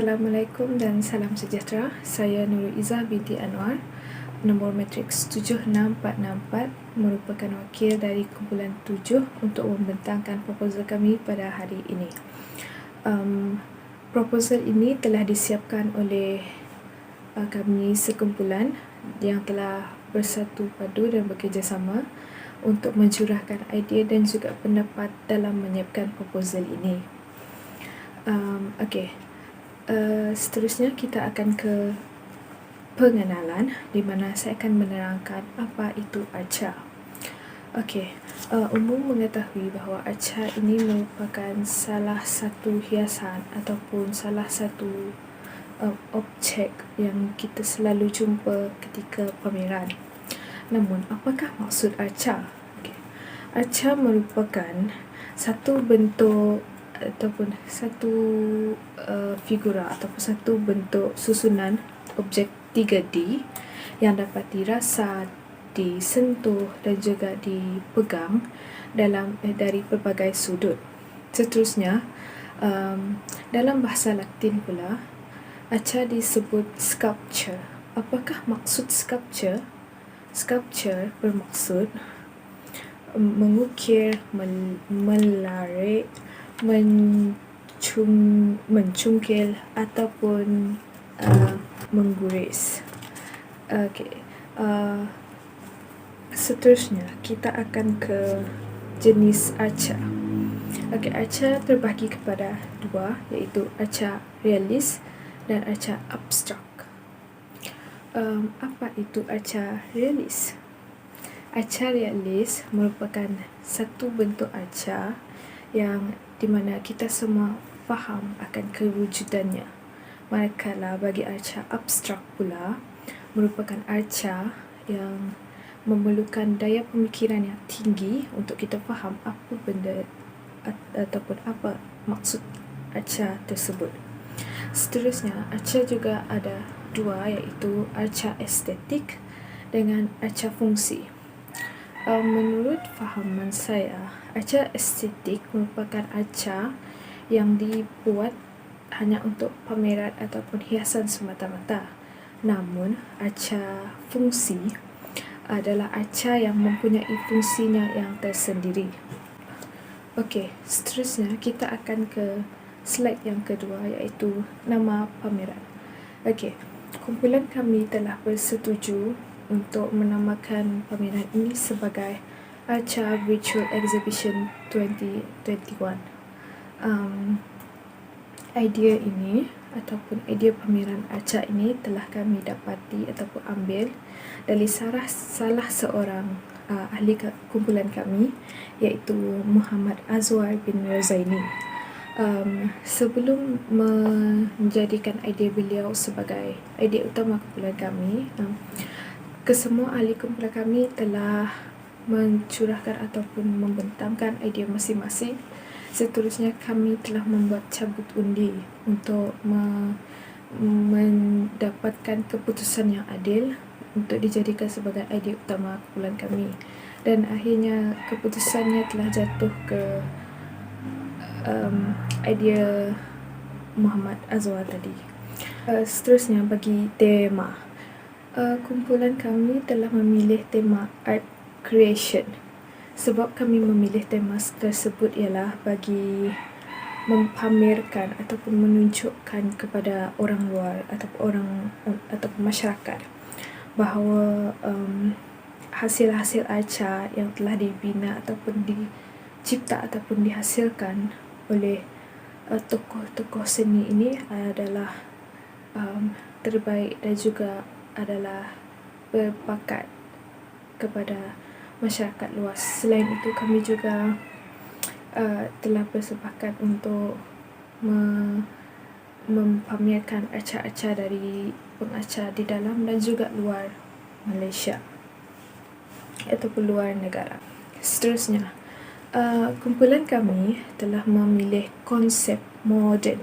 Assalamualaikum dan salam sejahtera. Saya Nurul Izzah binti Anwar. Nombor matriks 76464 merupakan wakil dari kumpulan 7 untuk membentangkan proposal kami pada hari ini. Proposal ini telah disiapkan oleh kami sekumpulan yang telah bersatu padu dan bekerjasama untuk mencurahkan idea dan juga pendapat dalam menyiapkan proposal ini. Seterusnya kita akan ke pengenalan di mana saya akan menerangkan apa itu arca. Umum mengetahui bahawa arca ini merupakan salah satu hiasan ataupun salah satu objek yang kita selalu jumpa ketika pameran. Namun, apakah maksud arca? Arca merupakan satu bentuk ataupun satu figura ataupun satu bentuk susunan objek 3D yang dapat dirasa, disentuh dan juga dipegang dari pelbagai sudut. Seterusnya, dalam bahasa Latin pula, arca disebut sculpture. Apakah maksud sculpture? Sculpture bermaksud mengukir, melarik, mencungkil ataupun mengguris. Seterusnya kita akan ke jenis arca. Arca terbahagi kepada dua, iaitu arca realis dan arca abstrak. Apa itu arca realis? Arca realis merupakan satu bentuk arca yang di mana kita semua faham akan kewujudannya. Manakala bagi arca abstrak pula merupakan arca yang memerlukan daya pemikiran yang tinggi untuk kita faham apa benda ataupun apa maksud arca tersebut. Seterusnya, arca juga ada dua, iaitu arca estetik dengan arca fungsi. Menurut fahaman saya, arca estetik merupakan arca yang dibuat hanya untuk pameran ataupun hiasan semata-mata. Namun, arca fungsi adalah arca yang mempunyai fungsinya yang tersendiri. Seterusnya kita akan ke slide yang kedua, iaitu nama pameran. Kumpulan kami telah bersetuju untuk menamakan pameran ini sebagai Arca Virtual Exhibition 2021. Idea ini ataupun idea pameran arca ini telah kami dapati ataupun ambil dari salah seorang ahli kumpulan kami, iaitu Muhammad Azwar bin Rozaini. Sebelum menjadikan idea beliau sebagai idea utama kumpulan kami, kesemua ahli kumpulan kami telah mencurahkan ataupun membentangkan idea masing-masing. Seterusnya, kami telah membuat cabut undi untuk mendapatkan keputusan yang adil untuk dijadikan sebagai idea utama kumpulan kami. Dan akhirnya keputusannya telah jatuh ke idea Muhammad Azwar tadi. Seterusnya, bagi tema, kumpulan kami telah memilih tema art creation. Sebab kami memilih tema tersebut ialah bagi mempamerkan ataupun menunjukkan kepada orang luar ataupun masyarakat bahawa hasil-hasil arca yang telah dibina ataupun dicipta ataupun dihasilkan oleh tokoh-tokoh seni ini adalah terbaik dan juga adalah berbakat kepada masyarakat luas. Selain itu, kami juga telah bersepakat untuk mempamerkan arca-arca dari pengarca di dalam dan juga luar Malaysia ataupun luar negara. Seterusnya, kumpulan kami telah memilih konsep moden.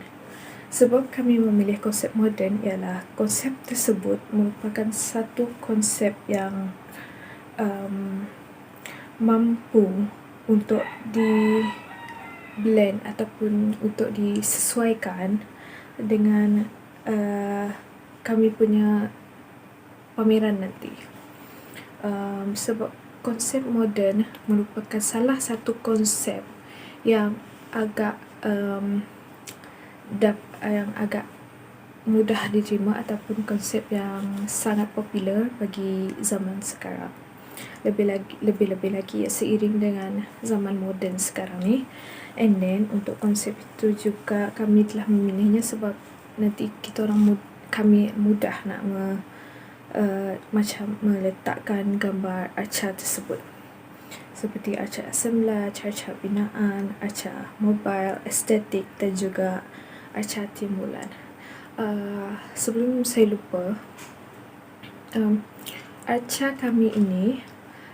Sebab kami memilih konsep moden ialah konsep tersebut merupakan satu konsep yang mampu untuk di blend ataupun untuk disesuaikan dengan kami punya pameran nanti. Sebab konsep moden merupakan salah satu konsep yang agak yang agak mudah diterima ataupun konsep yang sangat popular bagi zaman sekarang. Lebih-lebih lagi seiring dengan zaman moden sekarang ni. And then untuk konsep itu juga kami telah memilihnya sebab nanti kami mudah nak macam meletakkan gambar arca tersebut, seperti arca assembly, arca binaan, arca mobile, estetik dan juga arca timulan. Sebelum saya lupa, arca kami ini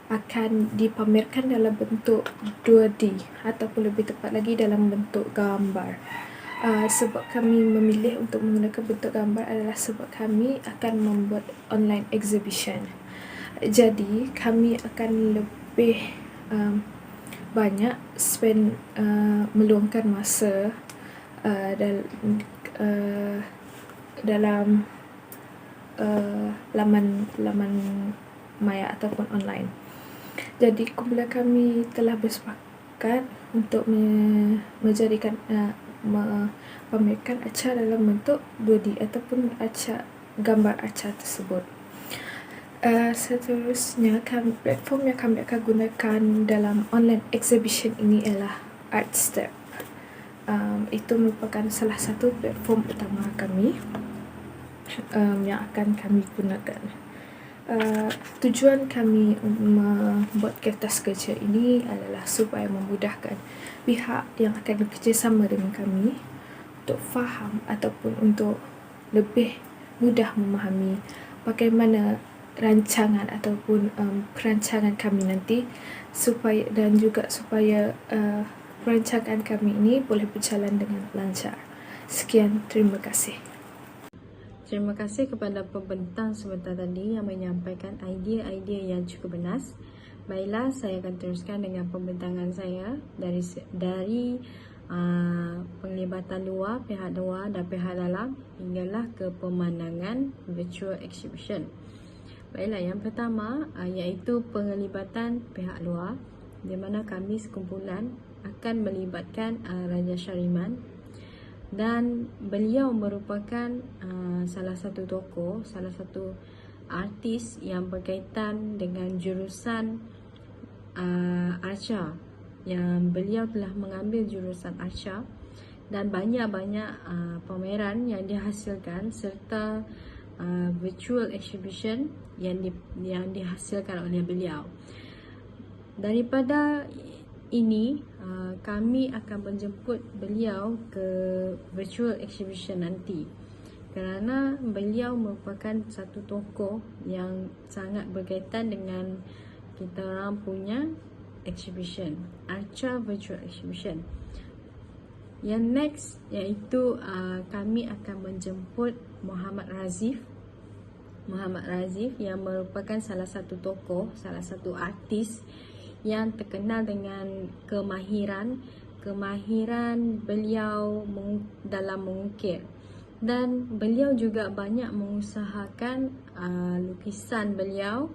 akan dipamerkan dalam bentuk 2D ataupun lebih tepat lagi dalam bentuk gambar. Sebab kami memilih untuk menggunakan bentuk gambar adalah sebab kami akan membuat online exhibition. Jadi kami akan lebih banyak meluangkan masa dalam laman maya ataupun online. Jadi kumpulan kami telah bersepakat untuk menjadikan pamerkan arca dalam bentuk 2D ataupun gambar arca tersebut. Seterusnya platform yang kami akan gunakan dalam online exhibition ini ialah Artstep. Itu merupakan salah satu platform utama kami yang akan kami gunakan. Tujuan kami membuat kertas kerja ini adalah supaya memudahkan pihak yang akan bekerjasama dengan kami untuk faham ataupun untuk lebih mudah memahami bagaimana rancangan ataupun perancangan kami nanti, supaya perancangan kami ini boleh berjalan dengan lancar. Sekian, terima kasih. Terima kasih kepada pembentang sebentar tadi yang menyampaikan idea-idea yang cukup bernas. Baiklah, saya akan teruskan dengan pembentangan saya dari penglibatan luar, pihak luar dan pihak dalam hinggalah ke pemandangan virtual exhibition. Baiklah, yang pertama iaitu penglibatan pihak luar, di mana kami sekumpulan akan melibatkan Raja Syariman, dan beliau merupakan salah satu tokoh, salah satu artis yang berkaitan dengan jurusan arca, yang beliau telah mengambil jurusan arca, dan banyak-banyak pameran yang dihasilkan serta virtual exhibition yang dihasilkan oleh beliau. Daripada ini kami akan menjemput beliau ke virtual exhibition nanti, kerana beliau merupakan satu tokoh yang sangat berkaitan dengan kita orang punya exhibition, arca virtual exhibition. Yang next iaitu kami akan menjemput Muhammad Razif yang merupakan salah satu tokoh, salah satu artis yang terkenal dengan kemahiran beliau dalam mengukir, dan beliau juga banyak mengusahakan lukisan beliau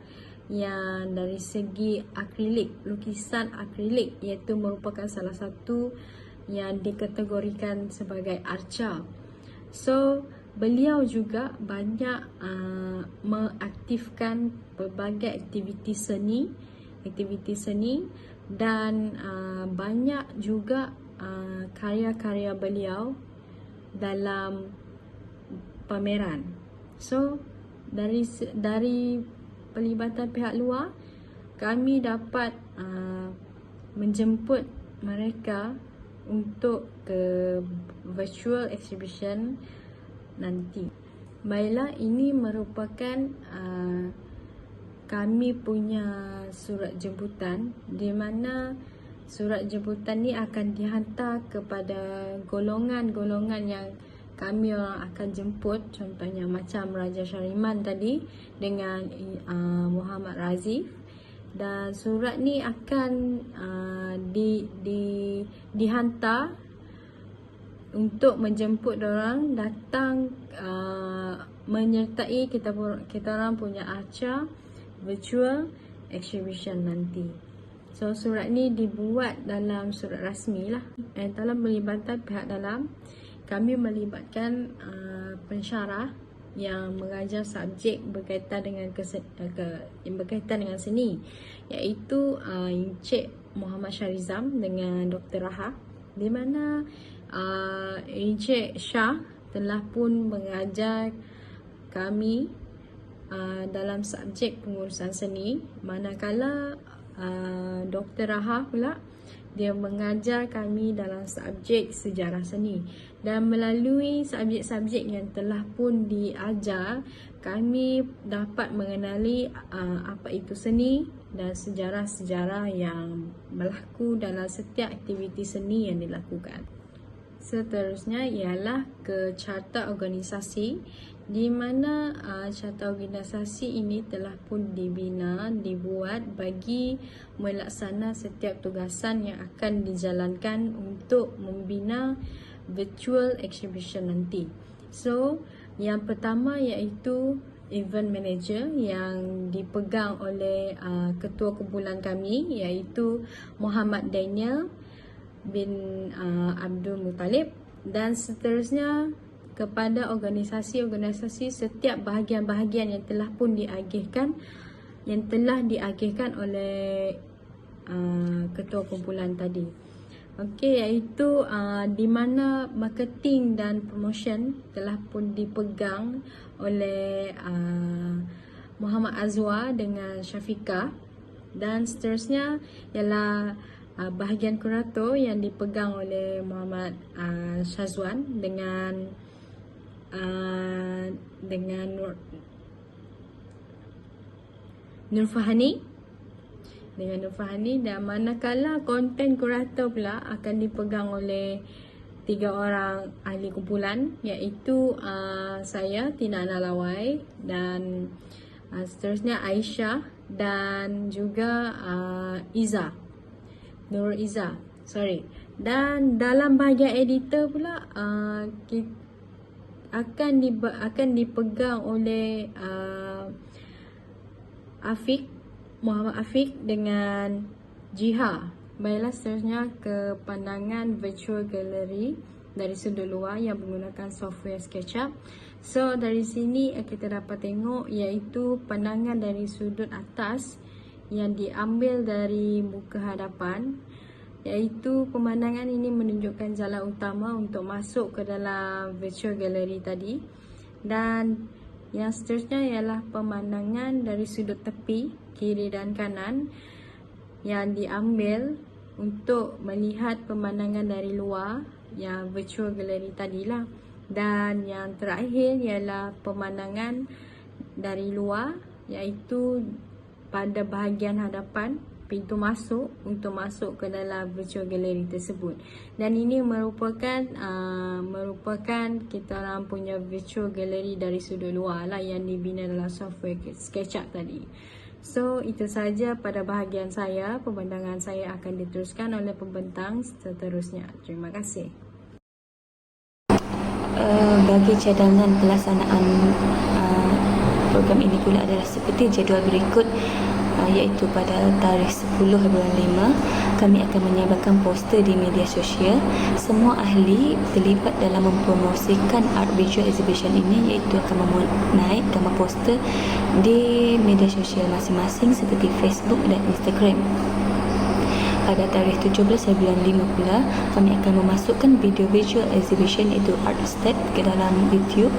yang dari segi lukisan akrilik, iaitu merupakan salah satu yang dikategorikan sebagai arca. So beliau juga banyak mengaktifkan berbagai aktiviti seni dan banyak juga karya-karya beliau dalam pameran. So dari pelibatan pihak luar, kami dapat menjemput mereka untuk ke virtual exhibition nanti. Baiklah, ini merupakan kami punya surat jemputan, di mana surat jemputan ni akan dihantar kepada golongan-golongan yang kami orang akan jemput. Contohnya macam Raja Syariman tadi dengan Muhammad Razif, dan surat ni akan dihantar untuk menjemput orang datang menyertai kita orang punya Arca Virtual Exhibition nanti. So surat ni dibuat dalam surat rasmi lah. Dalam melibatkan pihak dalam, kami melibatkan pensyarah yang mengajar subjek berkaitan dengan seni, iaitu Encik Muhammad Syarizam dengan Dr. Raha, di mana Encik Shah telah pun mengajar kami dalam subjek pengurusan seni, manakala Dr. Raha pula dia mengajar kami dalam subjek sejarah seni. Dan melalui subjek-subjek yang telah pun diajar, kami dapat mengenali apa itu seni dan sejarah-sejarah yang berlaku dalam setiap aktiviti seni yang dilakukan. Seterusnya ialah ke carta organisasi, di mana carta organisasi ini telah pun dibuat bagi melaksana setiap tugasan yang akan dijalankan untuk membina virtual exhibition nanti. So, yang pertama iaitu event manager yang dipegang oleh ketua kumpulan kami, iaitu Muhammad Daniel bin Abdul Muttalib, dan seterusnya kepada organisasi-organisasi setiap bahagian-bahagian yang telah pun diagihkan oleh ketua kumpulan tadi. Okey, iaitu di mana marketing dan promotion telah pun dipegang oleh Muhammad Azwar dengan Syafiqah, dan seterusnya ialah bahagian kurator yang dipegang oleh Muhammad Syazwan dengan Nur Fahani, dan manakala konten kurator pula akan dipegang oleh 3 orang ahli kumpulan, iaitu saya, Tina Analawai, dan seterusnya Aisyah, dan juga Nur Iza. Dan dalam bahagian editor pula akan dipegang oleh Muhammad Afiq dengan Jiha. Baiklah, seterusnya ke pandangan virtual gallery dari sudut luar yang menggunakan software SketchUp. So dari sini kita dapat tengok iaitu pandangan dari sudut atas yang diambil dari muka hadapan, iaitu pemandangan ini menunjukkan jalan utama untuk masuk ke dalam virtual gallery tadi. Dan yang seterusnya ialah pemandangan dari sudut tepi, kiri dan kanan, yang diambil untuk melihat pemandangan dari luar yang virtual gallery tadilah. Dan yang terakhir ialah pemandangan dari luar, iaitu pada bahagian hadapan pintu masuk untuk masuk ke dalam virtual gallery tersebut. Dan ini merupakan kita orang punya virtual gallery dari sudut luar lah, yang dibina dalam software SketchUp tadi. So itu saja pada bahagian saya. Pemandangan saya akan diteruskan oleh pembentang seterusnya. Terima kasih. Bagi cadangan pelaksanaan program ini pula adalah seperti jadual berikut, iaitu pada tarikh 10 bulan 5 kami akan menyebarkan poster di media sosial. Semua ahli terlibat dalam mempromosikan art visual exhibition ini, iaitu akan menaik gambar poster di media sosial masing-masing seperti Facebook dan Instagram. Pada tarikh 17 bulan 5 pula kami akan memasukkan video visual exhibition iaitu art step ke dalam YouTube.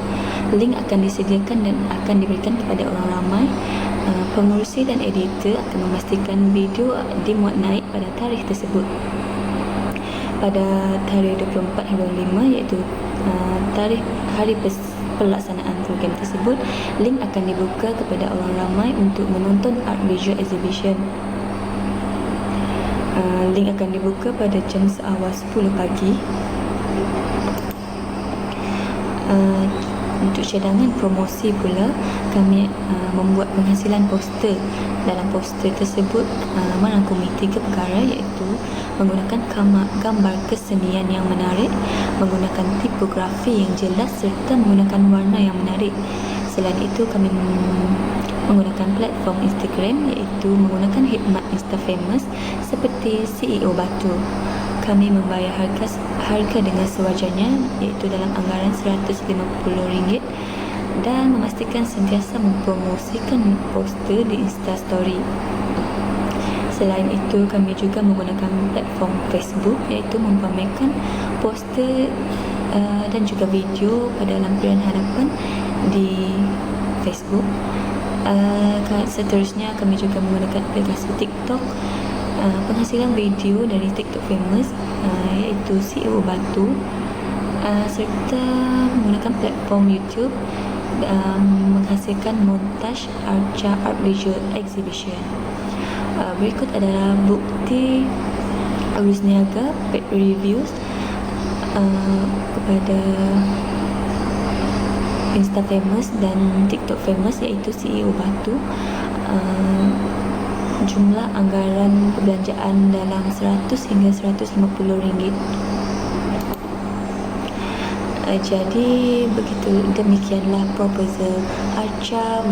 Link akan disediakan dan akan diberikan kepada orang ramai. Pengurusi dan editor akan memastikan video dimuat naik pada tarikh tersebut. Pada tarikh 24 bulan 5 iaitu tarikh hari pelaksanaan program tersebut, link akan dibuka kepada orang ramai untuk menonton art visual exhibition. Link akan dibuka pada jam seawal 10 pagi. Untuk cadangan promosi pula, kami membuat penghasilan poster. Dalam poster tersebut merangkumi 3 perkara, iaitu menggunakan gambar kesenian yang menarik, menggunakan tipografi yang jelas serta menggunakan warna yang menarik. Selain itu, kami menggunakan platform Instagram, iaitu menggunakan khidmat Instafamous seperti CEO Batu. Kami membayar harga dengan sewajarnya, iaitu dalam anggaran RM150 dan memastikan sentiasa mempromosikan poster di Instastory. Selain itu, kami juga menggunakan platform Facebook, iaitu mempamerkan poster dan juga video pada lampiran harapan di Facebook. Seterusnya, kami juga menggunakan aplikasi TikTok. Penghasilan video dari TikTok Famous, iaitu CEO Batu, serta menggunakan platform YouTube menghasilkan montaj Arca Art Visual Exhibition. Berikut adalah bukti Arus Niaga paid reviews kepada Insta Famous dan TikTok Famous, iaitu CEO Batu. Jumlah anggaran perbelanjaan dalam RM100 hingga RM150. Jadi demikianlah proposal Arca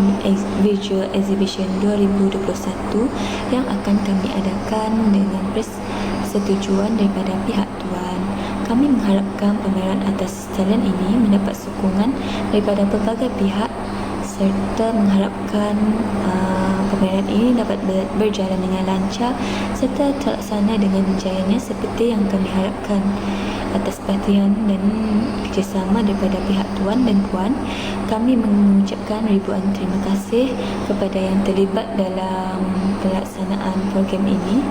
Visual Exhibition 2021 yang akan kami adakan dengan persetujuan daripada pihak tuan. Kami mengharapkan pameran atas talian ini mendapat sokongan daripada pelbagai pihak serta mengharapkan pameran ini dapat berjalan dengan lancar serta terlaksana dengan jayanya seperti yang kami harapkan. Atas perhatian dan kerjasama daripada pihak tuan dan puan, kami mengucapkan ribuan terima kasih kepada yang terlibat dalam pelaksanaan program ini.